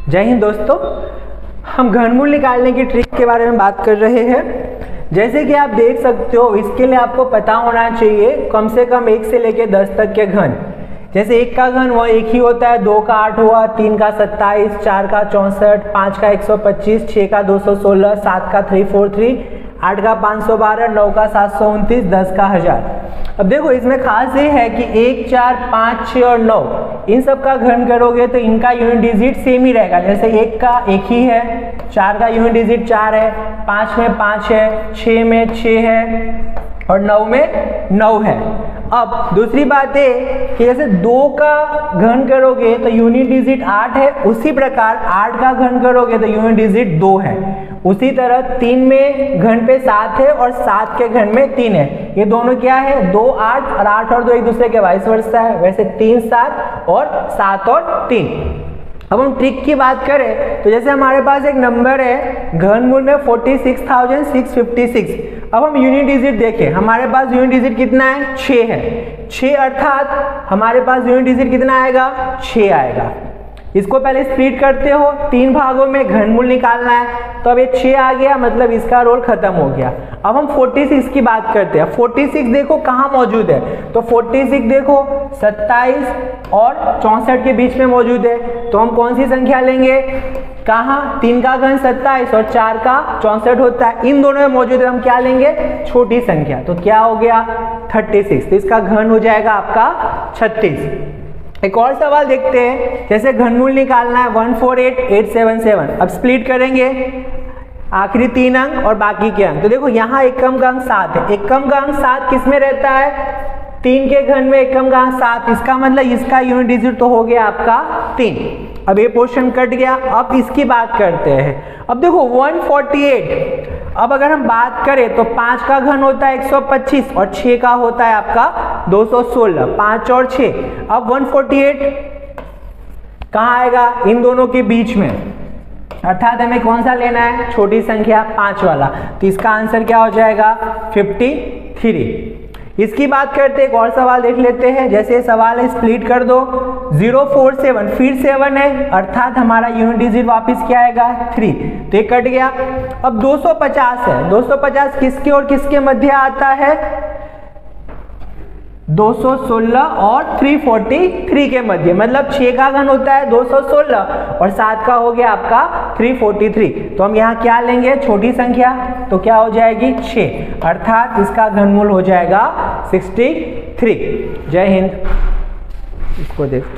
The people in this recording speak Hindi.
जय हिंद दोस्तों, हम घनमूल निकालने की ट्रिक के बारे में बात कर रहे हैं। जैसे कि आप देख सकते हो, इसके लिए आपको पता होना चाहिए कम से कम 1 से लेकर 10 तक के घन। जैसे 1 का घन वो एक ही होता है, 2 का 8 हुआ, 3 का 27, 4 का 64, 5 का 125, 6 का 216, 7 का 343, 8 का 512, 9 का 729, 10 का 1000। अब देखो इसमें खास ये है कि 1, 4, 5, 6 और 9 इन सब का घन करोगे तो इनका यूनिट डिजिट सेम ही रहेगा। जैसे 1 का 1 ही है, 4 का यूनिट डिजिट 4 है, 5 में 5 है, 6 में 6 है और 9 में 9 है। अब दूसरी बात है कि जैसे 2 का घन करोगे तो यूनिट डिजिट 8 है, उसी प्रकार 8 का घन करोगे तो यूनिट डिजिट 2 है। उसी तरह 3 में घन पे 7 है और 7 के घन में 3 है। ये दोनों क्या है, 2 8 और 8 और 2 एक दूसरे के वाइस वर्सा है। वैसे 3 7 और 7 और 3। अब हम ट्रिक की बात करें तो जैसे हमारे पास एक नंबर है घनमूल में 46,656। अब हम यूनिट डिजिट देखें, हमारे पास यूनिट डिजिट कितना है, 6 है। 6 अर्थात हमारे पास यूनिट डिजिट कितना आएगा, 6 आएगा। इसको पहले स्प्लिट करते हो, 3 भागों में घनमूल निकालना है, तो अब ये 6 आ गया, मतलब इसका रोल खत्म हो गया। अब हम 46 की बात करते हैं। 46 देखो कहाँ मौजूद है, तो 46 देखो 27 और 64 के बीच में मौजूद है। तो हम कौन सी संख्या लेंगे, कहाँ, 3 का घन 27 और 4 का 64 होता है, इन दोनों में मौजूद है। हम क्या लेंगे, छोटी संख्या, तो क्या हो गया 36। तो इसका घन हो जाएगा आपका 36। एक और सवाल देखते हैं, जैसे घनमूल निकालना है 148877। अब स्प्लिट करेंगे, आखिरी 3 अंक और बाकी के अंक। तो देखो यहाँ एकम का अंक 7 है। एकम का अंक 7 किस में रहता है, 3 के घन में एकम का अंक 7। इसका मतलब इसका यूनिट डिजिट तो हो गया आपका 3। अब ये पोर्शन कट गया। अब इसकी बात करते हैं। अब देखो 148, अब अगर हम बात करें तो 5 का घन होता है 125 और 6 का होता है आपका 216, 5 और 6। अब 148 कहाँ आएगा, इन दोनों के बीच में, अर्थात हमें कौन सा लेना है, छोटी संख्या 5 वाला। तो इसका आंसर क्या हो जाएगा, 53। इसकी बात करते एक और सवाल देख लेते हैं। जैसे सवाल है, स्प्लिट कर दो 047, फिर 7 है, अर्थात हमारा यूनिट डिजिट वापस क्या आएगा, 3। तो ये कट गया। अब 250 है, 250 किसके और किसके मध्य आता है, 216 और 343 के मध्य। मतलब 6 का घन होता है 216 और 7 का हो गया आपका 343। तो हम यहाँ क्या लेंगे, छोटी संख्या, तो क्या हो जाएगी 6, अर्थात इसका घनमूल हो जाएगा 63। जय हिंद। इसको देख।